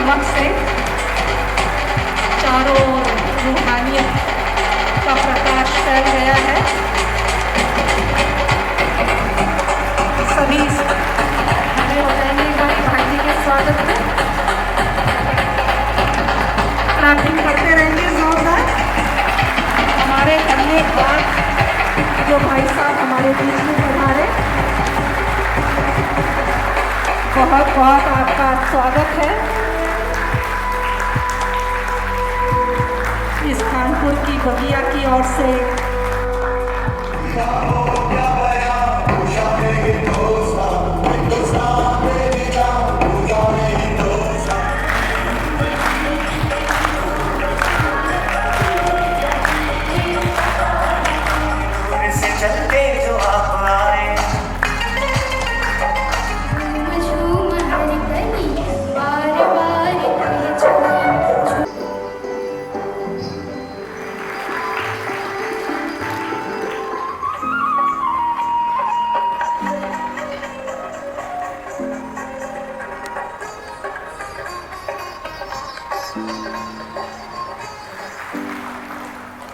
चमक से चारों ओर रूहानियत का प्रकाश फैल गया है। सभी खड़े हो जाएंगे भाई भाई के स्वागत में, क्लैपिंग करते रहेंगे जोरदार। हमारे अन्य बात जो भाई साहब हमारे बीच में पधारे, बहुत बहुत आपका स्वागत है। इस कानपुर की बगिया की ओर से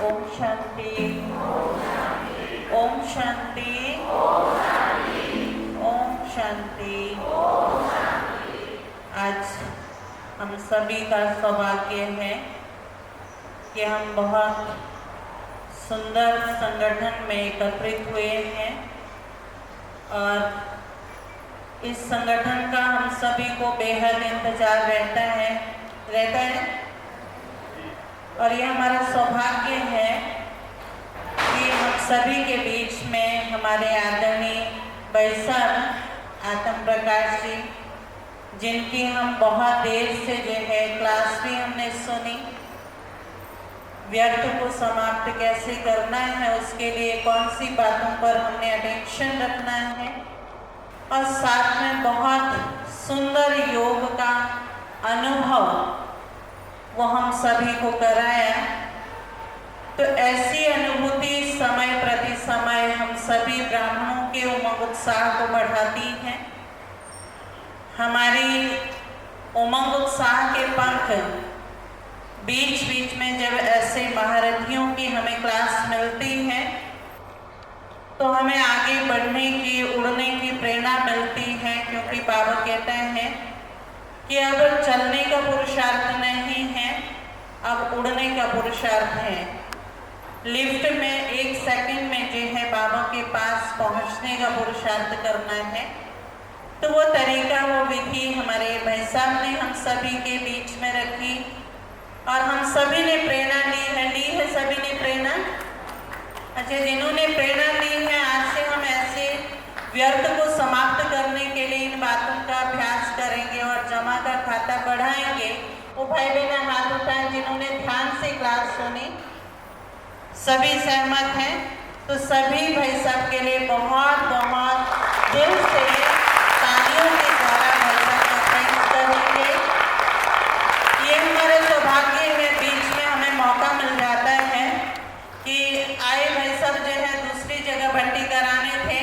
ओम शांति, ओम शांति, ओम शांति। आज हम सभी का सौभाग्य है कि हम बहुत सुंदर संगठन में एकत्रित हुए हैं और इस संगठन का हम सभी को बेहद इंतजार रहता है और यह हमारा सौभाग्य है कि हम सभी के बीच में हमारे आदरणीय भाई साहब आत्म प्रकाश जी, जिनकी हम बहुत देर से जो है क्लास भी हमने सुनी, व्यर्थ को समाप्त कैसे करना है, उसके लिए कौन सी बातों पर हमने अटेंशन रखना है, और साथ में बहुत सुंदर योग का अनुभव वो हम सभी को कराया। तो ऐसी अनुभूति समय प्रति समय हम सभी ब्राह्मणों के उमंग उत्साह को बढ़ाती है। हमारी उमंग उत्साह के पंख बीच बीच में जब ऐसे महारथियों की हमें क्लास मिलती है तो हमें आगे बढ़ने की, उड़ने की प्रेरणा मिलती है, क्योंकि बाबा कहते हैं कि अब चलने का पुरुषार्थ नहीं है, अब उड़ने का पुरुषार्थ है। लिफ्ट में 1 सेकंड में जो है बाबा के पास पहुंचने का पुरुषार्थ करना है। तो वो तरीका, वो विधि हमारे भाई साहब ने हम सभी के बीच में रखी और हम सभी ने प्रेरणा ली है सभी ने प्रेरणा। अच्छा, जिन्होंने प्रेरणा ली है, आज से हम ऐसे व्यर्थ को समाप्त करने के लिए इन बातों का अभ्यास करेंगे और जमा का खाता बढ़ाएंगे। वो भाई बहन हाथ उठाएं जिन्होंने ध्यान से क्लास सुनी। सभी सहमत हैं? तो सभी भाई साहब के लिए बहुत बहुत दिल से तालियों के द्वारा भाई साहब का थैंक्स करेंगे। ये हमारे सौभाग्य है, बीच में हमें मौका मिल जाता है कि आए भाई साहब जो है दूसरी जगह भर्ती कराने थे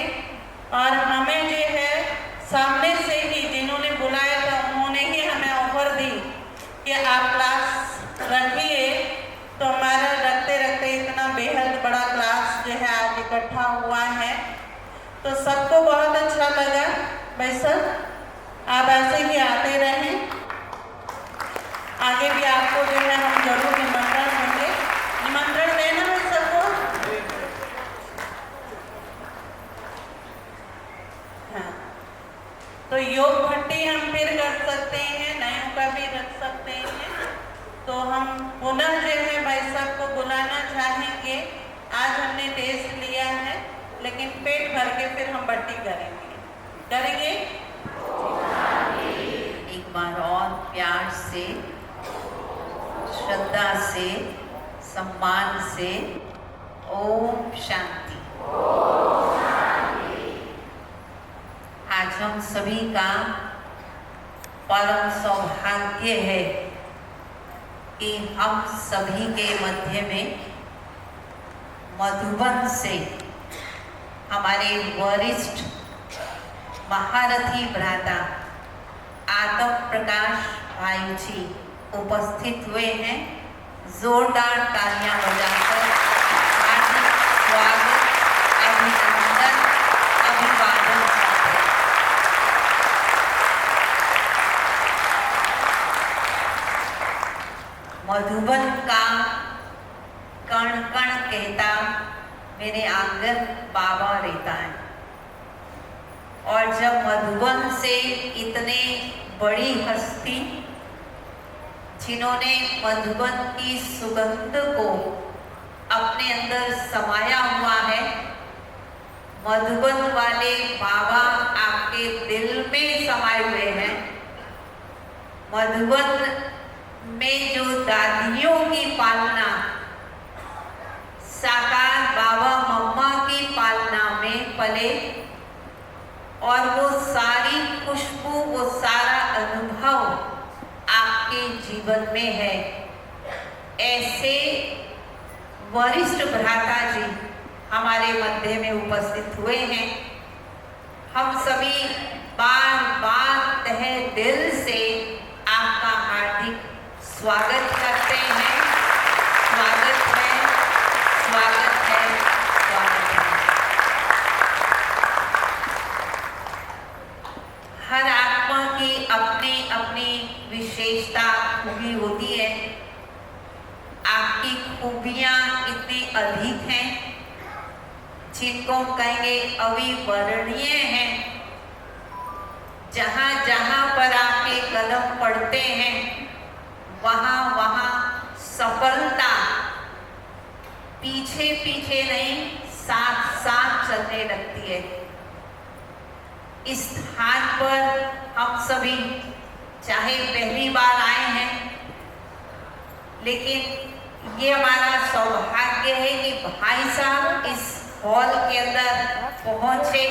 और हमें जो है सामने से ही जिन्होंने बुलाया था उन्होंने ही हमें ऑफर दी कि आप क्लास रखिए। तो हमारा रखते रखते इतना बेहद बड़ा क्लास जो है आज इकट्ठा हुआ है, तो सबको बहुत अच्छा लगा। भाई साहब आप ऐसे ही आते रहें, आगे भी आपको जो है हम जरूर निमंत्रण देंगे। निमंत्रण देना है सबको। हाँ, तो योग भट्टी हम फिर कर सकते हैं, नयों का भी रख सकते हैं। तो हम पुनः जो है भाई साहब को बुलाना चाहेंगे। आज हमने टेस्ट लिया है, लेकिन पेट भर के फिर हम भट्टी करेंगे। एक बार और प्यार से, श्रद्धा से, सम्मान से ओम शांति। आज हम सभी का परम सौभाग्य है कि हम सभी के मध्य में मधुबन से हमारे वरिष्ठ महारथी भ्राता आत्म प्रकाश भाई जी उपस्थित हुए हैं। जोरदार तालियां बजाकर हार्दिक स्वागत, अभिनंदन, अभिवादन करते हैं। मधुबन का कण कण कहता मेरे आंगन बाबा रहता है। और जब मधुबन से इतने बड़ी हस्ती जिन्होंने मधुबन की सुगंध को अपने अंदर समाया हुआ है, मधुबन वाले बाबा आपके दिल में समाये हुए हैं। मधुबन में जो दादियों की पालना, साकार बाबा मम्मा की पालना में पले और वो सारी खुशबू, वो सारा अनुभव आपके जीवन में है। ऐसे वरिष्ठ भ्राता जी हमारे मध्य में उपस्थित हुए हैं। हम सभी बार बार तहे दिल से आपका हार्दिक स्वागत करते हैं। स्वागत है, स्वागत है, स्वागत है। हर आत्मा की अपनी अपनी विशेषता खूबी होती है। आपकी खूबियां इतनी अधिक हैं जिनको हम कहेंगे अविवर्णनीय हैं। जहां जहां पर आपके कदम पड़ते हैं वहां वहां सफलता पीछे पीछे नहीं, साथ साथ चलने लगती है। इस स्थान पर हम सभी चाहे पहली बार आए हैं, लेकिन ये हमारा सौभाग्य है कि भाई साहब इस हॉल के अंदर पहुंचे।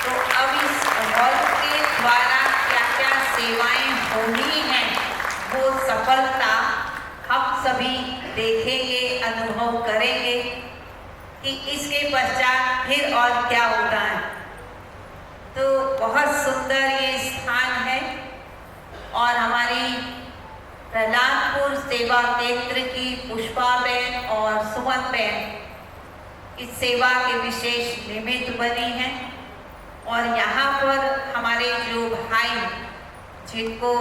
तो अब इस हॉल के द्वारा क्या क्या सेवाएं होनी हैं, वो सफलता हम सभी देखेंगे, अनुभव करेंगे कि इसके पश्चात फिर और क्या होता है। तो बहुत सुंदर ये स्थान है और हमारी प्रहलादपुर सेवा केंद्र की पुष्पाबेन और सुमनबेन इस सेवा के विशेष निमित्त बनी हैं। और यहाँ पर हमारे जो भाई जिनको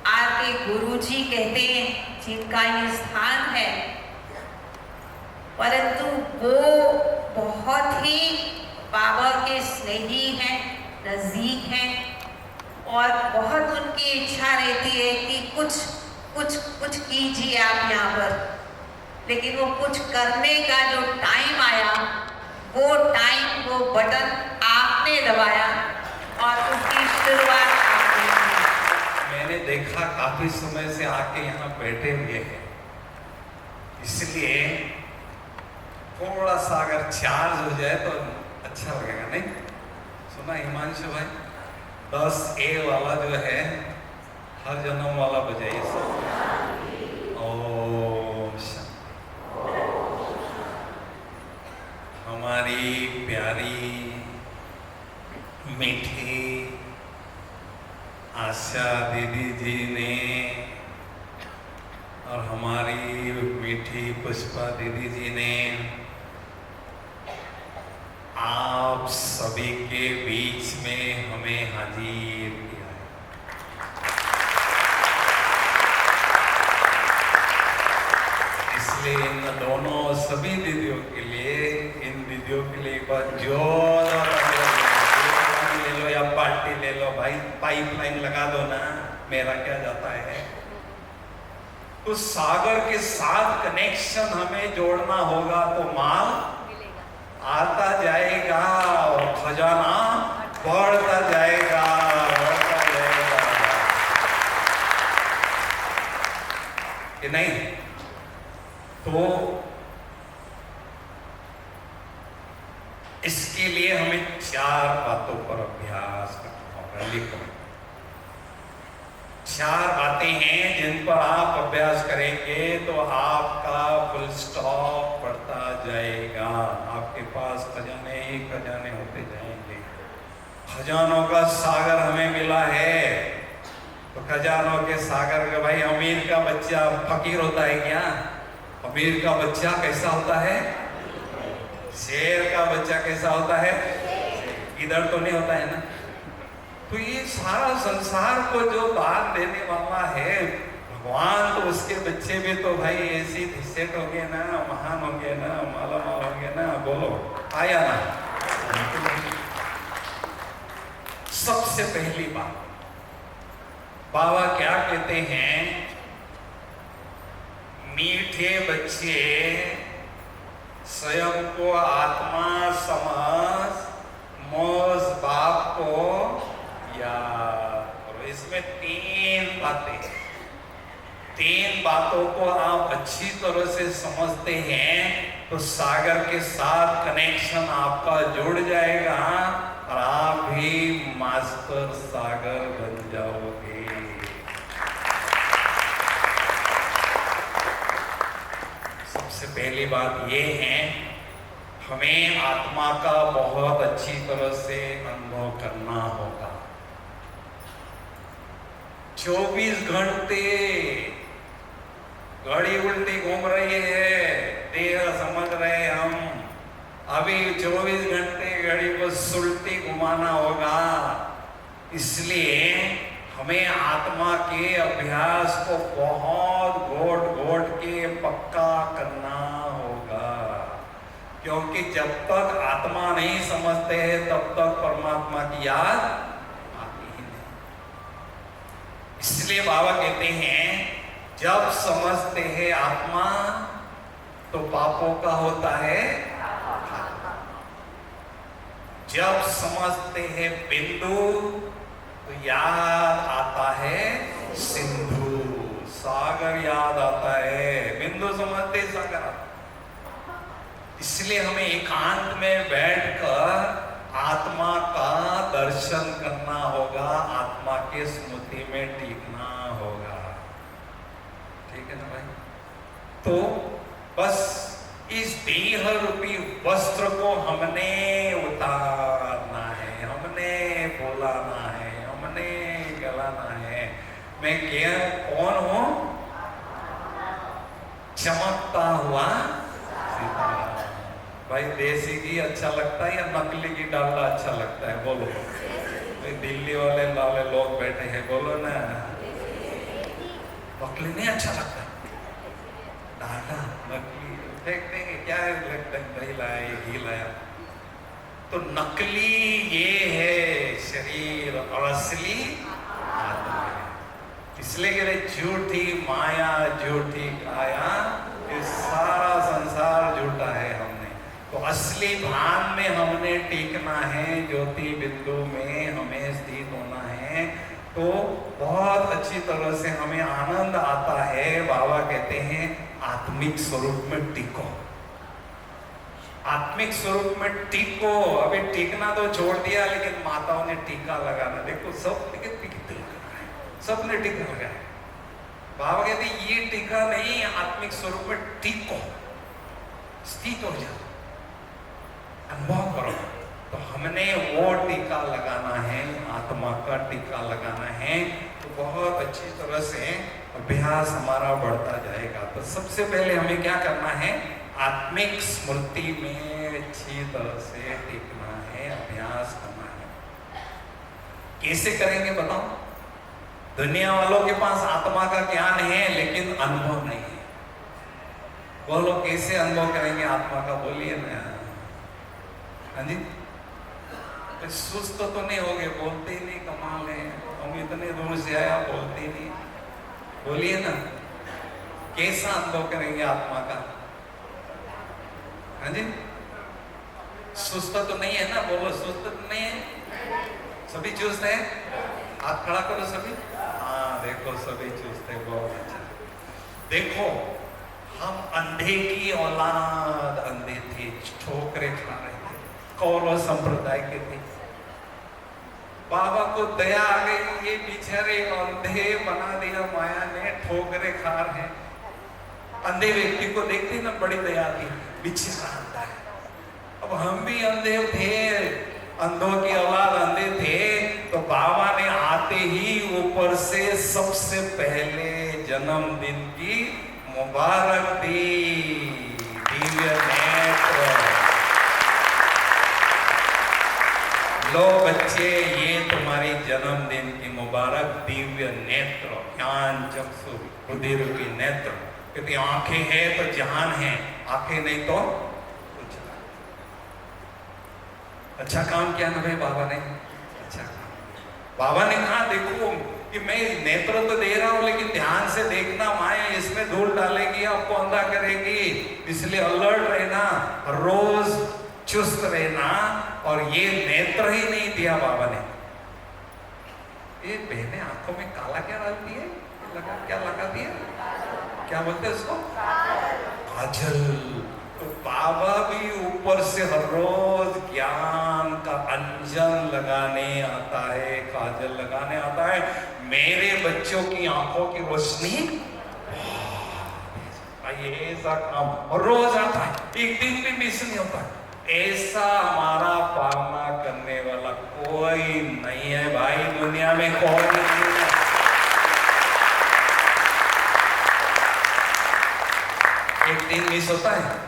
आर के गुरुजी कहते हैं, जिनका ये स्थान है, परंतु वो बहुत ही बाबा के स्नेही हैं, नज़दीक हैं और बहुत उनकी इच्छा रहती है कि कुछ कुछ कुछ कीजिए आप यहाँ पर। लेकिन वो कुछ करने का जो टाइम आया, वो टाइम, वो बटन आपने दबाया और उसकी शुरुआत आपने की। मैंने देखा काफी समय से आके यहाँ बैठे हुए हैं, इसलिए थोड़ा सा अगर चार्ज हो जाए तो अच्छा लगेगा। नहीं सुना हिमांशु भाई, 10A वाला जो है हर जन्म वाला बजाइए सब। ओम शांति। हमारी प्यारी मीठी आशा दीदी जी ने और हमारी मीठी पुष्पा दीदी जी ने आप सभी के बीच में हमें हाजिर किया है। इसलिए इन दोनों सभी दीदियों के लिए, इन दीदियों के लिए एक बार जोरदार ले लो या पार्टी ले लो भाई, पाइपलाइन लगा दो ना, मेरा क्या जाता है। तो सागर के साथ कनेक्शन हमें जोड़ना होगा तो माल आता जाएगा और खजाना बढ़ता जाएगा, बढ़ता जाएगा कि नहीं। तो इसके लिए हमें 4 बातों पर अभ्यास करना होगा। लिखो 4 बातें हैं जिन पर आप अभ्यास करेंगे तो आपका फुल स्टॉप बढ़ता जाएगा। आपके पास खजाने ही खजाने होते जाएंगे। खजानों का सागर हमें मिला है, तो खजानों के सागर का भाई, अमीर का बच्चा फकीर होता है क्या? अमीर का बच्चा कैसा होता है? शेर का बच्चा कैसा होता है? इधर तो नहीं होता है ना। तो ये सारा संसार को जो दान देने वाला है भगवान, तो उसके बच्चे भी तो भाई ऐसी सेट हो गए ना, महान हो गए ना, माला माल हो गए ना। बोलो आया ना। सबसे पहली बात बाबा क्या कहते हैं, मीठे बच्चे स्वयं को आत्मा समझ मौज बाप को याद। और इसमें तीन बातों को आप अच्छी तरह से समझते हैं तो सागर के साथ कनेक्शन आपका जुड़ जाएगा और आप भी मास्टर सागर बन जाओगे। सबसे पहली बात ये है, हमें आत्मा का बहुत अच्छी तरह से अनुभव करना होगा। 24 घंटे घड़ी उल्टी घूम रही है, देह समझ रहे हम, अभी 24 घंटे घड़ी को सुलटी घुमाना होगा। इसलिए हमें आत्मा के अभ्यास को बहुत घोट के पक्का करना होगा, क्योंकि जब तक आत्मा नहीं समझते हैं तब तक परमात्मा की याद आती ही नहीं। इसलिए बाबा कहते हैं, जब समझते हैं आत्मा तो पापों का होता है, जब समझते हैं बिंदु तो याद आता है सिंधु। सागर याद आता है, बिंदु समझते सागर आता है। इसलिए हमें एकांत में बैठकर आत्मा का दर्शन करना होगा, आत्मा के स्मृति में टिकना होगा। ठीक है ना भाई? तो बस इस देह रूपी वस्त्र को हमने उतारना है, हमने बोलाना है, हमने गलाना है। मैं क्या कौन हूं? चमकता हुआ सितारा। भाई देसी घी अच्छा लगता है या नकली घी डालना अच्छा लगता है? बोलो। भाई दिल्ली वाले लोग बैठे हैं, बोलो ना। नकली नहीं अच्छा लगता, डालना नकली देख देंगे क्या लगता है, दही लाया ये घी लाया। तो नकली ये है शरीर और असली आत्मा है। इसलिए कह रहे झूठी माया झूठी काया, ये सारा संसार झूठा है। हमने तो असली भान में हमने टिकना है, ज्योति बिंदु में हमें स्थित होना है। तो बहुत अच्छी तरह से हमें आनंद आता है। बाबा कहते हैं आत्मिक स्वरूप में टिको, आत्मिक स्वरूप में टिको। अभी टिकना तो छोड़ दिया, लेकिन माताओं ने टीका लगाना, देखो सब सबने टीका लगाया। बाबा कहते ये टीका नहीं, आत्मिक स्वरूप में टिको, स्थित हो जाओ, अनुभव करो। तो हमने वो टीका लगाना है, आत्मा का टीका लगाना है। तो बहुत अच्छी तरह से अभ्यास हमारा बढ़ता जाएगा। तो सबसे पहले हमें क्या करना है? आत्मिक स्मृति में अच्छी तरह से टिकना है, अभ्यास करना है। कैसे करेंगे बताओ? दुनिया वालों के पास आत्मा का ज्ञान है लेकिन अनुभव नहीं है। वो लोग कैसे अनुभव करेंगे आत्मा का? बोलिए ना। हाँ जी, तो सुस्त तो नहीं हो गए? बोलते ही नहीं, कमाल है, हम इतने दूर से आया बोलते ही नहीं। बोलिए ना, कैसा अनुभव करेंगे आत्मा का? हाँ जी, सुस्त तो नहीं है ना? बोलो, सुस्त तो नहीं है? सभी चुस्त है? हाथ खड़ा करो सभी। हाँ देखो, सभी चुस्त है, बहुत अच्छा। देखो, हम अंधे की औलाद, अंधे थे, ठोकरे खा रहे थे, कौरव संप्रदाय के थे। बाबा को दया आ गई, ये बेचारे अंधे बना दिया माया ने, ठोकरे खा रहे हैं। अंधे व्यक्ति को देखते ना बड़ी दया आती, बेचारा अंधा है। अब हम भी अंधे थे, अंधों की औलाद अंधे थे, तो तो बाबा ने आते ही ऊपर से सबसे पहले जन्मदिन की मुबारक दी। दिव्य नेत्र। लो बच्चे, ये तुम्हारी जन्मदिन की मुबारक दिव्य नेत्र, ज्ञान चक्षु रुधिर की नेत्र। क्योंकि आंखें हैं तो जहान है, आंखें नहीं तो कुछ नहीं। अच्छा काम किया ना भाई बाबा ने, अच्छा काम। बाबा ने कहा देखो कि मैं नेत्र तो दे रहा हूं, लेकिन ध्यान से देखना, माया इसमें धूल डालेगी, आपको अंधा करेगी, इसलिए अलर्ट रहना, रोज चुस्त रहना। और ये नेत्र ही नहीं दिया बाबा ने। ये बहने आंखों में काला क्या डालती है, क्या लगा दिया, क्या बोलते हैं उसको, काजल। तो बाबा भी ऊपर से हर रोज ज्ञान का अंजन लगाने आता है, काजल लगाने आता है। मेरे बच्चों की आंखों की रोशनी, ये ऐसा काम और रोज आता है, एक दिन भी मिस नहीं होता। ऐसा हमारा पालना करने वाला कोई नहीं है भाई, दुनिया में कोई नहीं है। एक दिन मिस होता है,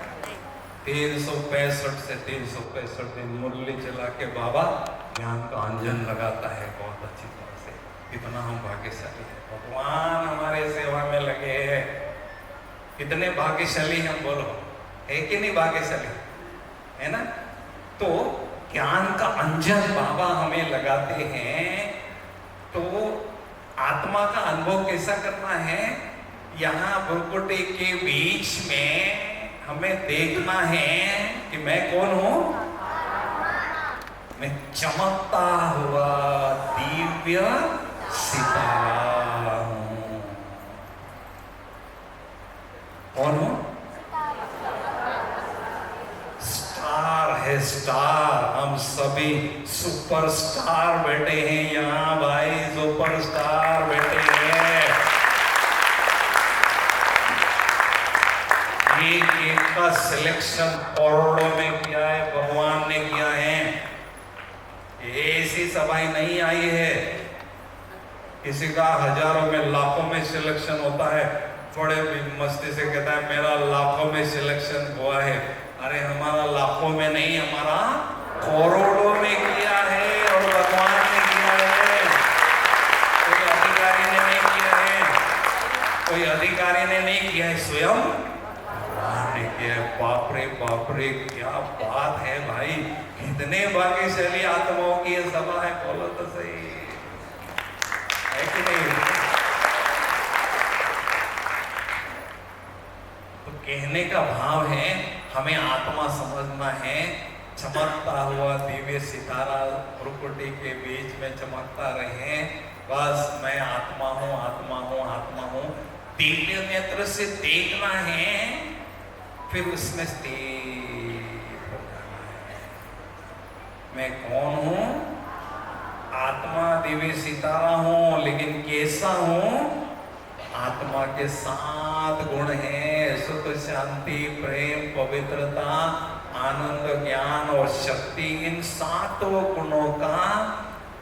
365 से 365 दिन मुरली चला के बाबा ज्ञान का अंजन लगाता है बहुत अच्छी तरह से। कितना हम भाग्यशाली है, भगवान हमारे सेवा में लगे हैं। कितने भाग्यशाली हम, बोलो है कि नहीं भाग्यशाली, है ना। तो ज्ञान का अंजन बाबा हमें लगाते हैं। तो आत्मा का अनुभव कैसा करना है, यहाँ भ्रुकुटी के बीच में हमें देखना है कि मैं कौन हूं, मैं चमकता हुआ दिव्य सितारा हूं। कौन हूं, स्टार है, स्टार। हम सभी सुपरस्टार बैठे हैं यहाँ भाई, सुपरस्टार बैठे हैं। एक का सिलेक्शन करोड़ों में किया है, भगवान ने किया है। ऐसी सभाई नहीं आई है, किसी का हजारों में लाखों में सिलेक्शन होता है, बड़े मस्ती से कहता है मेरा लाखों में सिलेक्शन हुआ है। अरे हमारा लाखों में नहीं, हमारा करोड़ों में किया है, और भगवान ने किया है, कोई अधिकारी ने नहीं किया है, कोई अधिकारी ने नहीं किया है, स्वयं भगवान ने किया है। बाप रे क्या बात है भाई, कितने भाग्यशाली आत्माओं की ये सभा है, बोलो तो सही है कि नहीं। तो कहने का भाव है, हमें आत्मा समझना है, चमकता हुआ दिव्य सितारा भ्रुकुटी के बीच में चमकता रहे। बस मैं आत्मा हूं, आत्मा हूं, आत्मा हूं। दिव्य नेत्र से देखना है, फिर उसमें स्थिर हो जाना है। मैं कौन हूं, आत्मा दिव्य सितारा हूं, लेकिन कैसा हूं, आत्मा के 7 गुण हैं, सुख, शांति, प्रेम, पवित्रता, आनंद, ज्ञान और शक्ति। इन 7 गुणों का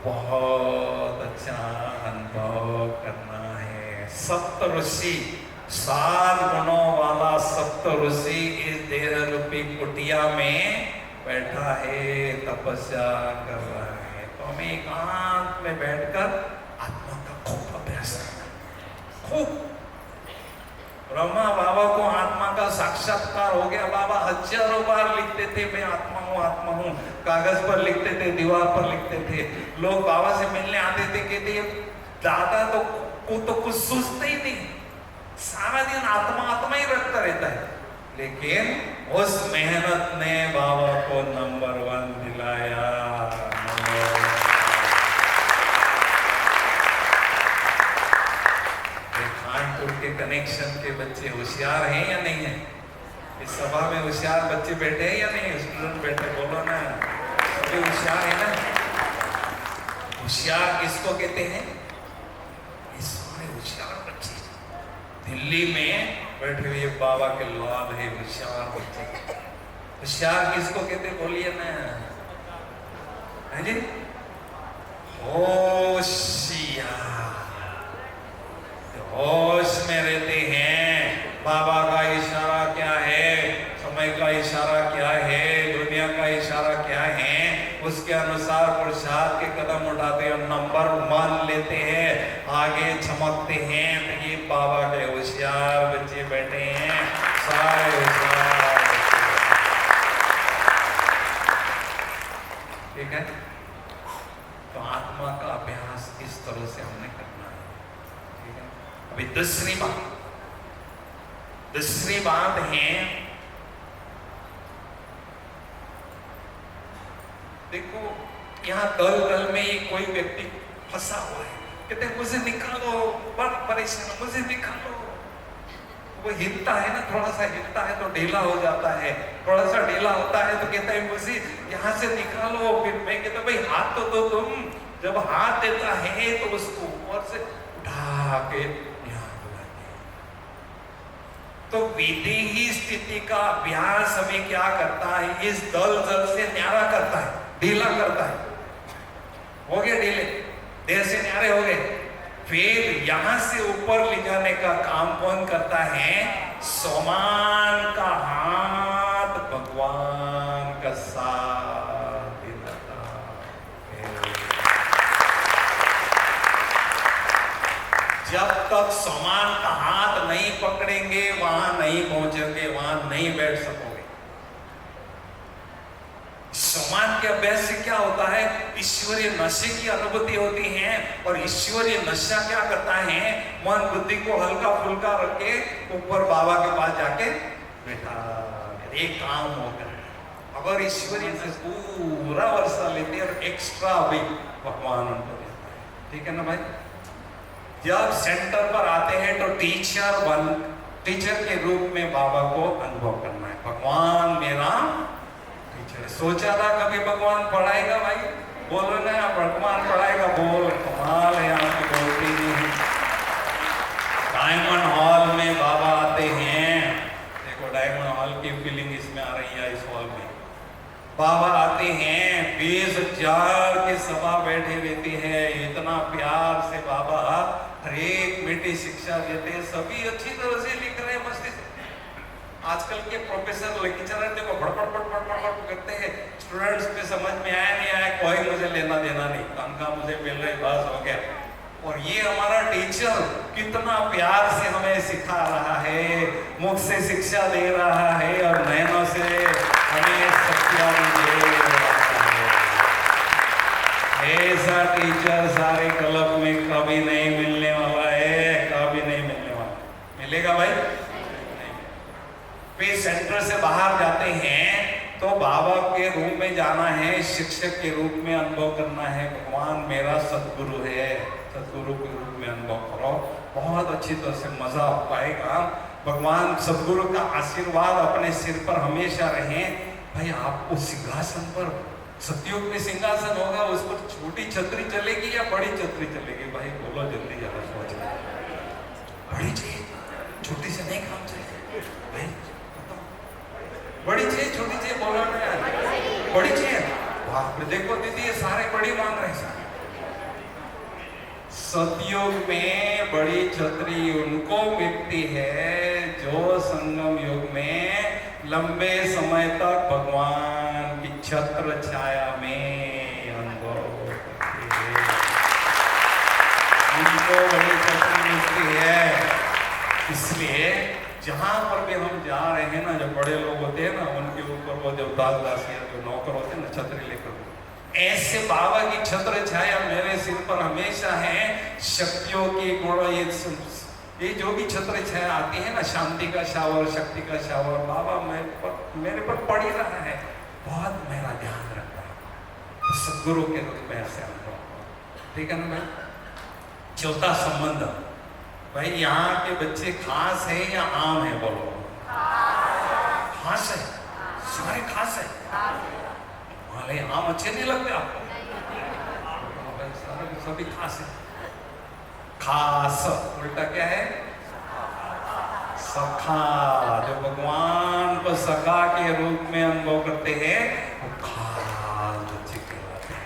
बहुत अच्छा अनुभव करना है। सप्त ऋषि, 7 गुणों वाला सप्त ऋषि इस देह रूपी कुटिया में बैठा है, तपस्या कर रहा है। तो हमें एकांत में बैठकर आत्मा का खूब अभ्यास करना, खूब। ब्रह्मा बाबा को आत्मा का साक्षात्कार हो गया। बाबा हजारों बार लिखते थे मैं आत्मा हूँ, आत्मा हूँ, कागज पर लिखते थे, दीवार पर लिखते थे। लोग बाबा से मिलने आते थे, कहते दादा तो कुछ सोचते ही नहीं, सारा दिन आत्मा आत्मा ही रखता रहता है। लेकिन उस मेहनत ने बाबा को नंबर 1 दिलाया। कानपुर के कनेक्शन के बच्चे होशियार हैं या नहीं है? इस सभा में होशियार बच्चे बैठे हैं या नहीं? स्टूडेंट बैठे, बोलो ना, सभी होशियार है ना। होशियार किसको कहते हैं? इस सारे होशियार बच्चे दिल्ली में बैठे हुए बाबा के लाल है, होशियार बच्चे। होशियार किसको कहते, बोलिए ना, है जी? होश में रहते हैं। बाबा का इशारा क्या है, समय का इशारा क्या है, दुनिया का इशारा क्या है, उसके अनुसार पुरुषार्थ के कदम उठाते हैं, नंबर मान लेते हैं, आगे चमकते हैं। तो ये बाबा के होशियार बच्चे बैठे हैं, सारे होशियार। ठीक है, तो आत्मा का अभ्यास इस तरह से हमने करना है। ठीक है, अभी दूसरी बात है, देखो यहाँ दल में ही कोई व्यक्ति फंसा हुआ है, कहते हैं मुझे निकालो, बड़ा परेशान, मुझे निकालो। वो हिलता है ना, थोड़ा सा हिलता है तो ढीला हो जाता है, थोड़ा सा ढीला होता है तो कहता है मुझे यहाँ से निकालो। फिर मैं कहता भाई हाथ तो दो तुम। जब हाथ देता है तो उसको ऊपर से उठा के यहाँ बुलाते हैं। तो विधि ही स्थिति का अभ्यास हमें क्या करता है, इस दल से न्यारा करता है, ढीला करता है। हो गए ढीले, देह से न्यारे हो गए। फिर यहां से ऊपर ले जाने का काम कौन करता है, सोमान का हाथ भगवान का साथ देता है। जब तक सोमान का हाथ नहीं पकड़ेंगे वहां नहीं पहुंचेंगे, वहां नहीं बैठ सकोगे। सोमान के अभ्यास से क्या होता है, ईश्वरीय नशे की अनुभूति होती है। और ईश्वरीय नशा क्या करता है, मन बुद्धि को हल्का फुल्का रख के ऊपर बाबा के पास जाके बैठा, एक काम होगा। अगर ईश्वरीय से पूरा वर्षा लेते और एक्स्ट्रा भी भगवान उनको देता है। ठीक है ना भाई, जब सेंटर पर आते हैं तो टीचर के रूप में बाबा को अनुभव करना है। भगवान मेरा सोचा था कभी भगवान पढ़ाएगा, भाई बोलो ना, भगवान पढ़ाएगा, बोल कमाल है, आपकी बोलती नहीं। डायमंड हॉल में बाबा आते हैं, देखो डायमंड हॉल की फीलिंग इसमें आ रही है। इस हॉल में बाबा आते हैं, 20,000 की सभा बैठी रहती है, इतना प्यार से बाबा हर एक मीठी शिक्षा देते हैं, सभी अच्छी तरह से लिख रहे हैं, मस्ती से। आजकल के प्रोफेसर लेक्चरर देखो बड़बड़ करते हैं, स्टूडेंट्स पे समझ में आया नहीं आया, कोई मुझे लेना देना नहीं, तनख्वाह मुझे मिल रही, बस हो गया। और ये हमारा टीचर कितना प्यार से हमें सिखा रहा है, मुख से शिक्षा दे रहा है और नयनों से हमें सत्याग्रह दे रहा है। ऐसा टीचर सारे क्लब में कभी नहीं मिलने वाला है, कभी नहीं मिलने वाला। मिलेगा भाई? फिर सेंटर से बाहर जाते हैं तो बाबा के रूप में जाना है, शिक्षक के रूप में अनुभव करना है। भगवान मेरा सदगुरु है, सदगुरु के रूप में अनुभव करो, बहुत अच्छी तरह से मजा आएगा। भगवान सदगुरु का आशीर्वाद अपने सिर पर हमेशा रहे। भाई आपको सिंहासन पर, सतयुग में सिंहासन होगा, उस पर छोटी छतरी चलेगी या बड़ी छतरी चलेगी? भाई बोलो जल्दी, ज्यादा सोच। बड़ी चाहिए, छोटी से नहीं काम चलेगा भाई। बड़ी चाहिए छोटी चाहिए, बोलो ना यार, बड़ी चाहिए। बाप रे, देखो दीदी ये सारे बड़ी मांग रहे हैं। सतयुग में बड़ी छतरी उनको मिलती है जो संगम युग में लंबे समय तक भगवान की छत्र छाया में अनुभव करते हैं, उनको बड़ी छतरी मिलती है। इसलिए जहां पर भी हम जा रहे हैं ना, जो बड़े लोग होते हैं ना, उनके ऊपर वो जो दासदासिया जो नौकर होते हैं ना, छतरी लेकर, ऐसे बाबा की छत्र छाया मेरे सिर पर हमेशा है। शक्तियों की गुण, ये जो भी छत्र छाया आती है ना, शांति का शावर, शक्ति का शावर, बाबा मेरे पर पड़ ही रहा है, बहुत मेरा ध्यान रखता है। तो सदगुरु के रूप में ऐसे अनुभव। ठीक है ना भाई? चौथा संबंध, भाई यहाँ के बच्चे खास है या आम है? बोलो खास है, सारे खास है। माले आम अच्छे नहीं लगते आपको? सारे सभी खास है। खास उल्टा क्या है? सखा। जो भगवान को सखा के रूप में अनुभव करते हैं वो खास बच्चे कहलाते हैं।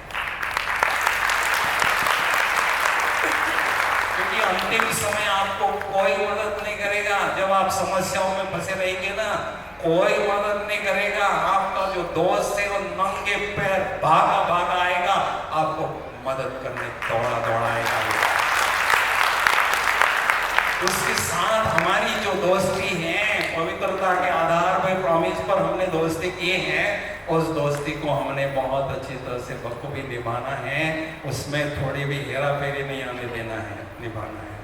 आप समस्याओं में फंसे रहेंगे ना, कोई मदद नहीं करेगा। आपका जो दोस्त है वो नंगे पैर भागा भागा आएगा, आपको मदद करने दौड़ा दौड़ा आएगा। उसके साथ हमारी जो दोस्ती है, पवित्रता के आधार पर, प्रॉमिस पर हमने दोस्ती किए हैं, उस दोस्ती को हमने बहुत अच्छी तरह से बखूबी निभाना है। उसमें थोड़ी भी हेरा फेरी नहीं आने देना है, निभाना है।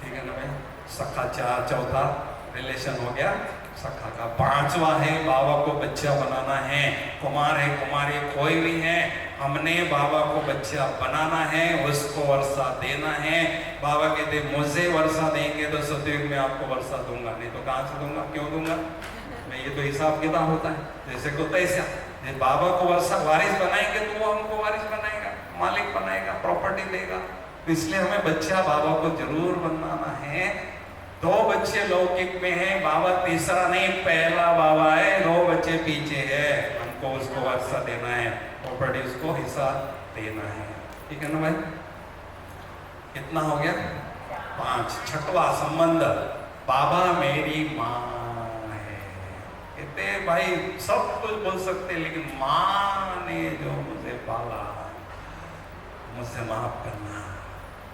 ठीक है ना भाई? सखा चौथा रिलेशन हो गया। सखा का पांचवा है बाबा को बच्चा बनाना है। कुमार है, कुमारी कोई भी है, हमने बाबा को बच्चा बनाना है, उसको वर्षा देना है। बाबा कहते मुझे वर्षा देंगे तो सतयुग में आपको वर्षा दूंगा, नहीं तो कहाँ से दूंगा, क्यों दूंगा मैं? ये तो हिसाब किताब होता है, जैसे को तैसा। बाबा को वर्षा वारिस बनाएंगे तो वो हमको वारिस बनाएगा, मालिक बनाएगा, प्रॉपर्टी देगा। तो इसलिए हमें बच्चा बाबा को जरूर बनाना है। 2 बच्चे लौकिक में हैं, बाबा तीसरा नहीं, पहला बाबा है, 2 बच्चे पीछे है, हमको उसको वर्षा देना है, प्रॉपर्टी उसको हिस्सा देना है। ठीक है ना भाई? कितना हो गया? 5। छठवा संबंध, बाबा मेरी माँ है। कहते भाई सब कुछ बोल सकते, लेकिन माँ ने जो मुझे पाला, मुझे माफ करना।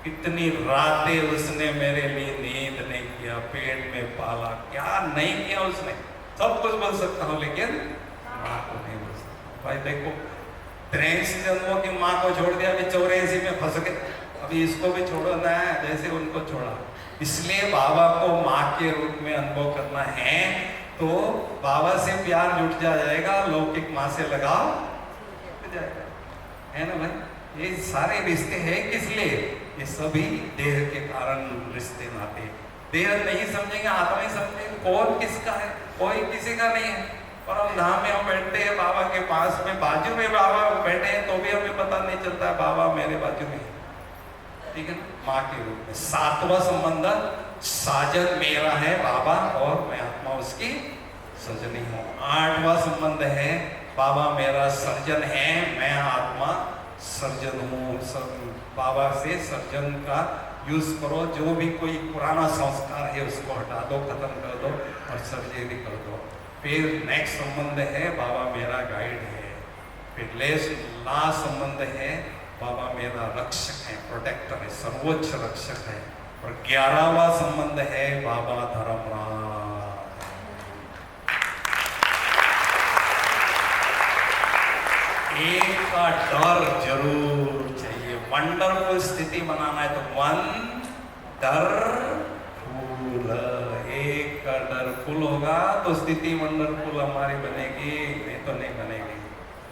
कितनी रातें उसने मेरे लिए नींद नहीं किया, पेट में पाला, क्या नहीं किया उसने। सब कुछ बोल सकता हूँ लेकिन माँ को नहीं बोल सकता। भाई देखो, 83 जन्मों की माँ को छोड़ दिया, अभी 84 में फंस गए, अभी इसको भी छोड़ना है जैसे उनको छोड़ा। इसलिए बाबा को माँ के रूप में अनुभव करना है, तो बाबा से प्यार जुट जाएगा, लौकिक माँ से लगाव जुट जाएगा, है ना भाई? ये सारे रिश्ते हैं किस लिए? ये सभी देह के कारण रिश्ते नाते। देह नहीं समझेंगे, आत्मा ही समझेंगे। कौन किसका है? कोई किसी का नहीं है। और हम धाम में हम बैठते हैं बाबा के पास में, बाजू में बाबा बैठे हैं, तो भी हमें पता नहीं चलता है बाबा मेरे बाजू में है। ठीक है ना? माँ के रूप में। 7वां संबंध, साजन मेरा है बाबा और मैं आत्मा उसकी सजनी हूँ। 8वां संबंध है, बाबा मेरा सर्जन है, मैं आत्मा सर्जन हूँ। बाबा से सर्जन का यूज करो, जो भी कोई पुराना संस्कार है उसको हटा दो, खत्म कर दो और सर्जरी कर दो। फिर नेक्स्ट संबंध है, बाबा मेरा गाइड है। फिर लास्ट संबंध है, बाबा मेरा रक्षक है, प्रोटेक्टर है, सर्वोच्च रक्षक है। और 11वां संबंध है, बाबा धर्मराज। एक का डर जरूर चाहिए। वंडरफुल स्थिति बनाना है तो वंडरफुल, एक का डर फुल होगा तो स्थिति वंडरफुल हमारी बनेगी, नहीं तो नहीं बनेगी।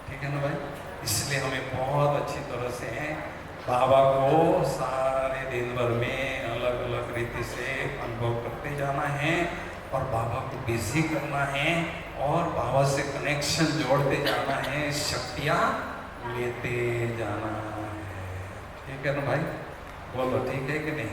ठीक है ना भाई? इसलिए हमें बहुत अच्छी तरह से बाबा को सारे दिन भर में अलग अलग रीति से अनुभव करते जाना है और बाबा को बिजी करना है और बाबा से कनेक्शन जोड़ते जाना है, शक्तियाँ लेते जाना है। ठीक है ना भाई? बोलो ठीक है कि नहीं?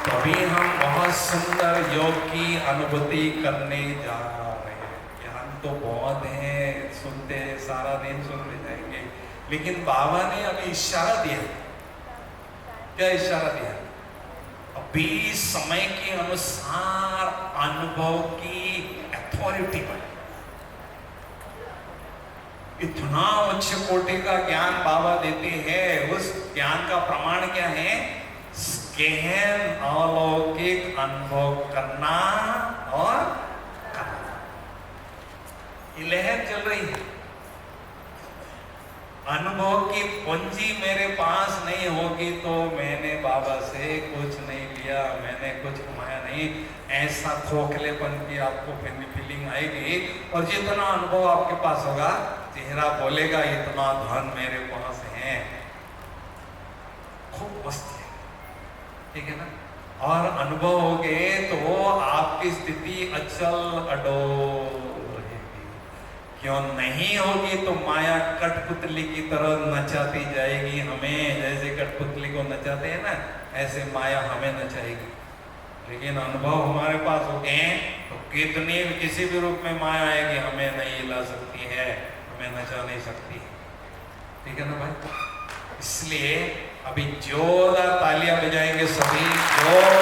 तो अभी हम बहुत सुंदर योग की अनुभूति करने जा रहे हैं। ज्ञान तो बहुत है, सुनते हैं, सारा दिन सुनते जाएंगे, लेकिन बाबा ने अभी इशारा दिया। क्या इशारा दिया? अभी समय के अनुसार अनुभव की अथॉरिटी पर इतना उच्च कोटि का ज्ञान बाबा देते हैं। उस ज्ञान का प्रमाण क्या है? गहन अलौकिक अनुभव करना और करना। ये लहर चल रही है। अनुभव की पूंजी मेरे पास नहीं होगी तो मैंने बाबा से कुछ नहीं लिया, मैंने कुछ कमाया नहीं। ऐसा खोखलेपन की आपको फीलिंग आएगी। और जितना अनुभव आपके पास होगा, चेहरा बोलेगा इतना धन मेरे पास है, खूब मस्त है। ठीक है ना? और अनुभव हो गए तो आपकी स्थिति अचल अडोल रहेगी। क्यों नहीं होगी तो माया कठपुतली की तरह नचाती जाएगी हमें। जैसे कठपुतली को नचाते हैं ना, ऐसे माया हमें नचाएगी। लेकिन अनुभव हमारे पास हो गए तो कितनी किसी भी रूप में माया आएगी, हमें नहीं हिला सकती है, हमें नचा नहीं सकती। ठीक है ना भाई? इसलिए अभी जोरदार तालियां बजाएंगे सभी। जोर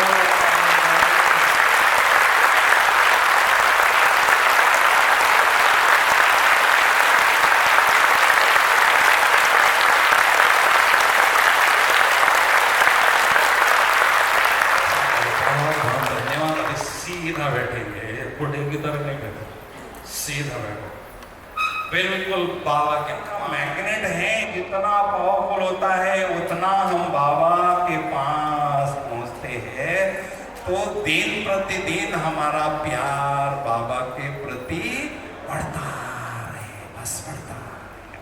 सीधा बैठेंगे, बुढ़े की तरह नहीं बैठे, सीधा बैठो बिल्कुल। बाबा के मैग्नेट है, जितना पावरफुल होता है उतना हम बाबा के पास पहुंचते हैं। तो दिन प्रतिदिन हमारा प्यार बाबा के प्रति बढ़ता रहे, बस बढ़ता रहे।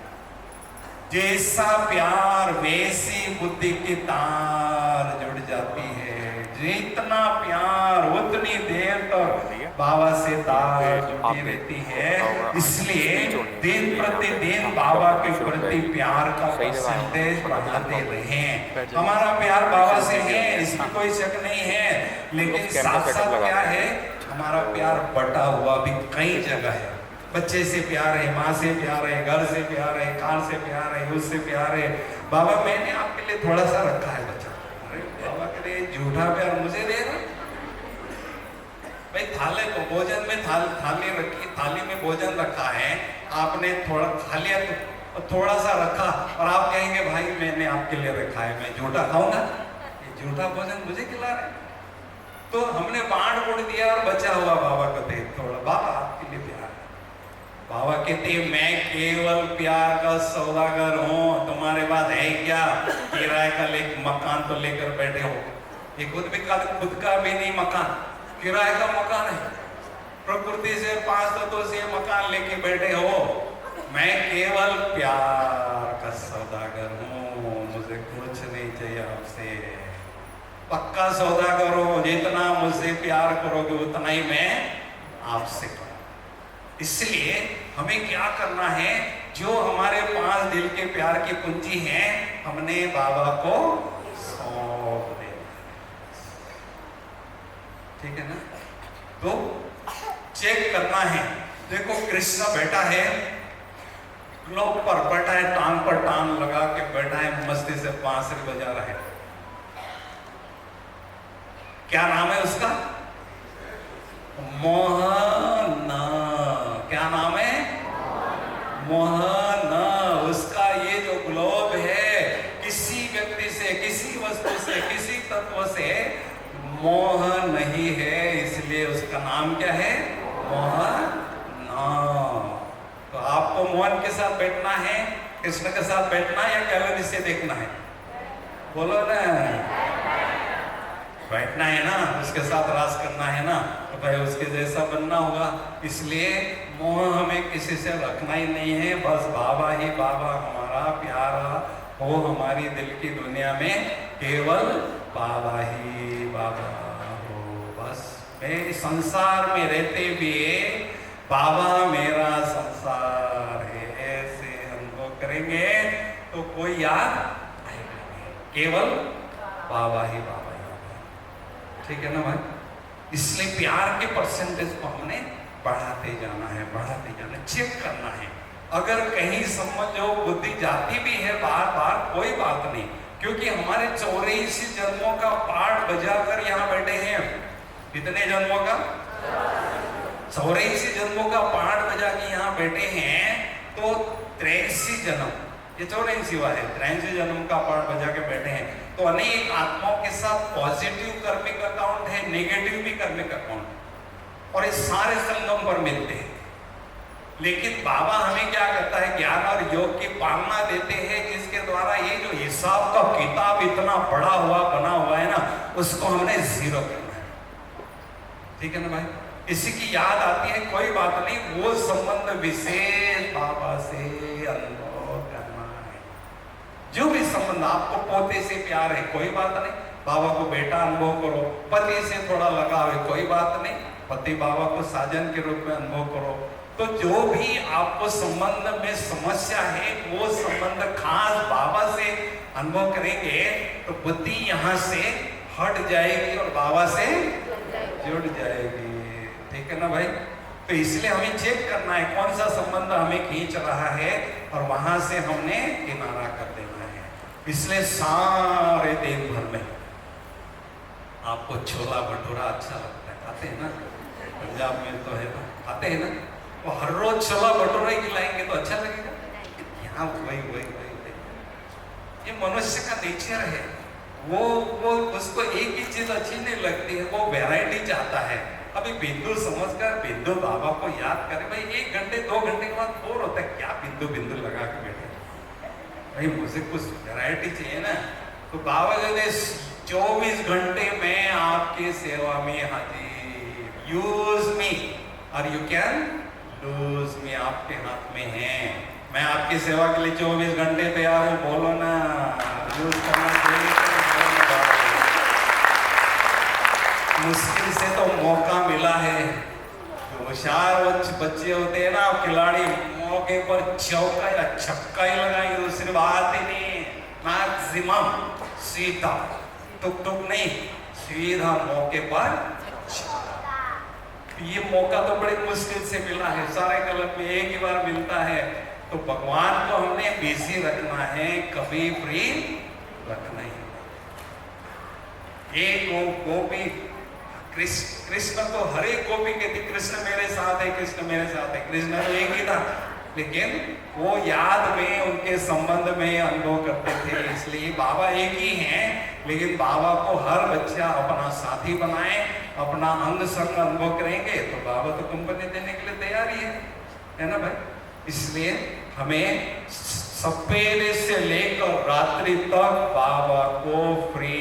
जैसा प्यार वैसी बुद्धि की तार जुड़ जाती है। जितना प्यार उतनी देर तक बाबा से तार जुड़ी रहती है। इसलिए दिन प्रतिदिन बाबा के प्रति प्यार का परसेंटेज बढ़ाते रहें। हमारा प्यार बाबा से है, इसमें कोई शक नहीं है, लेकिन साथ साथ क्या है, हमारा प्यार बटा हुआ भी कई जगह है। बच्चे से प्यार है, माँ से प्यार है, घर से प्यार है, कार से प्यार है, उससे प्यार है। बाबा मैंने आपके लिए थोड़ा सा रखा है बच्चा, अरे बाबा के लिए झूठा प्यार मुझे दे रहा। भाई थाले को भोजन में थाली रखी, थाली में भोजन रखा है, आपने थोड़ा खा लिया तो थोड़ा सा रखा और आप कहेंगे भाई मैंने आपके लिए रखा है, मैं झूठा खाऊंगा, ये झूठा भोजन मुझे खिला रहे। तो हमने बांट बुड़ दिया और बचा हुआ बाबा को दे थोड़ा। बाबा आपके लिए प्यार है। बाबा कहते मैं केवल प्यार का सौदागर हूँ, तुम्हारे पास है क्या? किराए का मकान तो लेकर बैठे हो, ये खुद का भी नहीं मकान, किराए का मकान है। प्रकृति से 5 तत्वों से मकान लेके बैठे हो। मैं केवल प्यार का सौदागर हूँ, मुझे कुछ नहीं चाहिए आपसे। पक्का सौदा करो, जितना मुझसे प्यार करोगे उतना ही मैं आपसे करूँ। इसलिए हमें क्या करना है, जो हमारे पास दिल के प्यार की पूंजी है, हमने बाबा को सौंप देना। ठीक है ना? तो चेक करना है। देखो कृष्ण बैठा है, ग्लोब पर बैठा है, टांग पर टांग लगा के बैठा है, मस्ती से बांसुरी बजा रहा है। क्या नाम है उसका? मोहन। क्या नाम है? मोहन। उसका ये जो ग्लोब है, किसी व्यक्ति से, किसी वस्तु से, किसी तत्व से मोह नहीं है, इसलिए उसका नाम क्या है? मोहन। तो आपको मोहन के साथ बैठना है, कृष्ण के साथ बैठना है या केवल इसे देखना है? बोलो ना, बैठना है ना, उसके साथ राज करना है ना, तो भाई उसके जैसा बनना होगा। इसलिए मोह हमें किसी से रखना ही नहीं है, बस बाबा ही बाबा हमारा प्यारा हो। हमारी दिल की दुनिया में केवल बाबा ही बाबा हो। बस मैं संसार में रहते हुए बाबा मेरा संसार है, ऐसे अनुभव करेंगे तो कोई याद आएगा नहीं, केवल बाबा ही बाबा। ठीक है ना भाई? इसलिए प्यार के परसेंटेज को हमने बढ़ाते जाना है, बढ़ाते जाना है, चेक करना है। अगर कहीं समझो बुद्धि जाती भी है बार बार, कोई बात नहीं, क्योंकि हमारे 84 जन्मों का पाठ बजाकर यहाँ बैठे हैं। कितने जन्मों का? 84 जन्मों का पाठ बजा के यहाँ बैठे हैं, तो 83 जन्म, ये 84 हुआ है, 83 जन्म का पाठ बजा के बैठे हैं। तो अनेक आत्माओं के साथ पॉजिटिव कर्मिक अकाउंट है, नेगेटिव भी कर्मिक अकाउंट, और ये सारे संगम पर मिलते हैं। लेकिन बाबा हमें क्या करता है, ज्ञान और योग की पालना देते हैं, जिसके द्वारा ये जो हिसाब का किताब इतना बड़ा हुआ बना हुआ है ना, उसको हमने जीरो करना है। ठीक है ना भाई? किसी की याद आती है, कोई बात नहीं, वो संबंध विशेष बाबा से अनुभव करना है। जो भी संबंध, आपको पोते से प्यार है, कोई बात नहीं, बाबा को बेटा अनुभव करो। पति से थोड़ा लगाव है, कोई बात नहीं, पति बाबा को साजन के रूप में अनुभव करो। तो जो भी आपको संबंध में समस्या है, वो संबंध खास बाबा से अनुभव करेंगे तो बुद्धि यहाँ से हट जाएगी और बाबा से जुड़ जाएगी। ठीक है ना भाई? तो इसलिए हमें चेक करना है कौन सा संबंध हमें खींच रहा है, और वहां से हमने किनारा कर देना है। इसलिए सारे दिन भर में आपको छोला भटूरा अच्छा लगता है, खाते हैं ना? पंजाब में तो है ना, खाते हैं ना? वो हर रोज छोला भटूरा ही खिलाएंगे तो अच्छा लगेगा? यहाँ वही ये मनुष्य का नेचर है। वो उसको एक ही चीज अच्छी नहीं लगती है, वो वैरायटी चाहता है। अभी बिंदु समझकर बिंदु बाबा को याद करे, भाई 1 घंटे 2 घंटे के बाद बोर होता है, क्या बिंदु बिंदु लगा के बैठे, भाई मुझे कुछ वैरायटी चाहिए ना। तो बाबा कहते 24 घंटे मैं आपकी सेवा में हाजिर, यूज मी और यू कैन लूज मी, आपके हाथ में है। मैं आपकी सेवा के लिए 24 घंटे तैयार हूँ, बोलो ना, यूज करना चाहिए। मुश्किल से तो मौका मिला है, जो होशियार बच्चे होते हैं ना खिलाड़ी, मौके पर चौका या छक्का ही लगाएंगे, दूसरी बात ही नहीं, मैक्सिमम सीधा, टुक टुक नहीं, सीधा मौके पर। ये मौका तो बड़ी मुश्किल से मिला है, सारे कलम में एक ही बार मिलता है। तो भगवान को हमने बिजी रखना है, कभी फ्री रखना ही। एक गोपी कृष्ण तो हर एक गोपी कहती कृष्ण मेरे साथ है, कृष्ण मेरे साथ है। कृष्ण तो एक ही था, लेकिन वो याद में उनके संबंध में अनुभव करते थे। इसलिए बाबा एक ही हैं, लेकिन बाबा को हर बच्चा अपना साथी बनाए, अपना अंग संग अनुभव करेंगे तो बाबा तो कंपनी देने के लिए तैयार ही है ना भाई। इसलिए हमें सवेरे से लेकर रात्रि तक बाबा को फ्री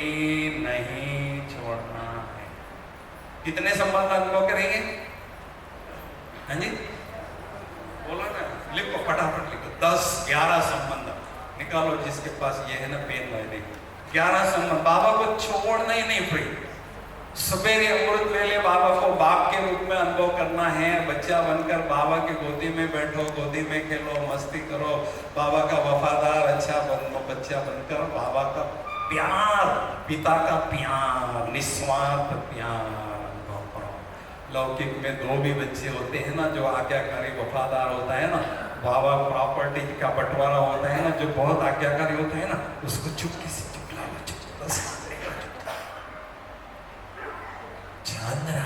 नहीं छोड़ना है। कितने संबंध अनुभव करेंगे? हाँ जी बोलो ना, लिखो फटाफट लिखो, 10-11 संबंध निकालो, जिसके पास ये है ना पेन वाले, 11 संबंध बाबा को छोड़ना ही नहीं फ्री। सवेरे अमृत वेले बाबा को बाप के रूप में अनुभव करना है, बच्चा बनकर बाबा की गोदी में बैठो, गोदी में खेलो, मस्ती करो, बाबा का वफादार अच्छा बच्चा बनकर बाबा का प्यार, पिता का प्यार, निस्वार्थ प्यार अनुभव करो। लौकिक में 2 भी बच्चे होते हैं ना, जो आज्ञाकारी वफादार होता है ना, बाबा प्रॉपर्टी का बंटवारा होता है ना, जो बहुत आज्ञाकारी होता है ना, उसको चुपके से चुपला लो, चुप बस चंद्रा